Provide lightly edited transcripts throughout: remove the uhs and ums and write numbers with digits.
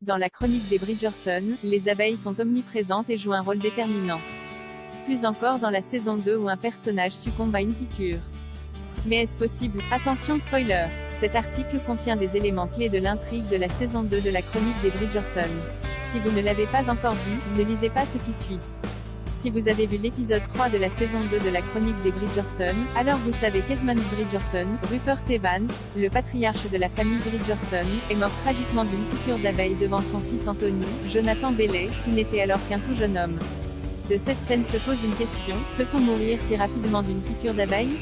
Dans la chronique des Bridgerton, les abeilles sont omniprésentes et jouent un rôle déterminant. Plus encore dans la saison 2 où un personnage succombe à une piqûre. Mais est-ce possible? Attention spoiler! Cet article contient des éléments clés de l'intrigue de la saison 2 de la chronique des Bridgerton. Si vous ne l'avez pas encore vu, ne lisez pas ce qui suit. Si vous avez vu l'épisode 3 de la saison 2 de la chronique des Bridgerton, alors vous savez qu'Edmund Bridgerton, Rupert Evans, le patriarche de la famille Bridgerton, est mort tragiquement d'une piqûre d'abeille devant son fils Anthony, Jonathan Bailey, qui n'était alors qu'un tout jeune homme. De cette scène se pose une question, peut-on mourir si rapidement d'une piqûre d'abeille?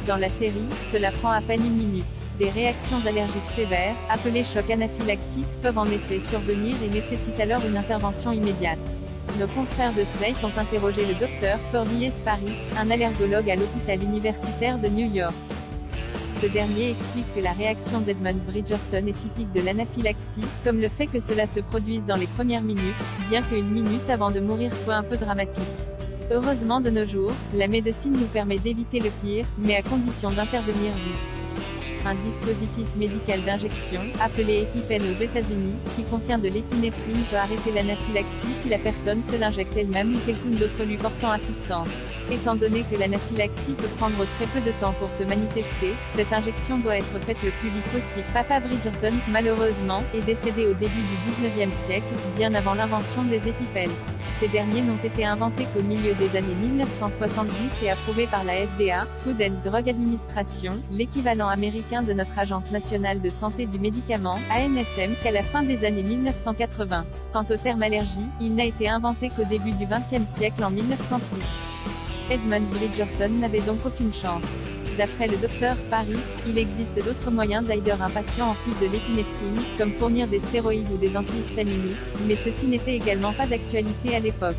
Dans la série, cela prend à peine une minute. Des réactions allergiques sévères, appelées choc anaphylactique, peuvent en effet survenir et nécessitent alors une intervention immédiate. Nos confrères de Slate ont interrogé le docteur Purvis Sparry, un allergologue à l'hôpital universitaire de New York. Ce dernier explique que la réaction d'Edmund Bridgerton est typique de l'anaphylaxie, comme le fait que cela se produise dans les premières minutes, bien qu'une minute avant de mourir soit un peu dramatique. Heureusement de nos jours, la médecine nous permet d'éviter le pire, mais à condition d'intervenir vite. Un dispositif médical d'injection, appelé EpiPen aux États-Unis, qui contient de l'épinéphrine peut arrêter l'anaphylaxie si la personne se l'injecte elle-même ou quelqu'un d'autre lui portant assistance. Étant donné que l'anaphylaxie peut prendre très peu de temps pour se manifester, cette injection doit être faite le plus vite possible. Papa Bridgerton, malheureusement, est décédé au début du 19e siècle, bien avant l'invention des EpiPens. Ces derniers n'ont été inventés qu'au milieu des années 1970 et approuvés par la FDA, Food and Drug Administration, l'équivalent américain de notre Agence nationale de santé du médicament, ANSM, qu'à la fin des années 1980. Quant au terme allergie, il n'a été inventé qu'au début du XXe siècle en 1906. Edmund Bridgerton n'avait donc aucune chance. D'après le docteur Parry, il existe d'autres moyens d'aider un patient en plus de l'épinéphrine, comme fournir des stéroïdes ou des antihistaminiques, mais ceci n'était également pas d'actualité à l'époque.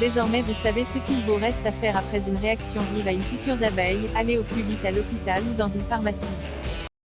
Désormais vous savez ce qu'il vous reste à faire après une réaction vive à une piqûre d'abeille, allez au plus vite à l'hôpital ou dans une pharmacie.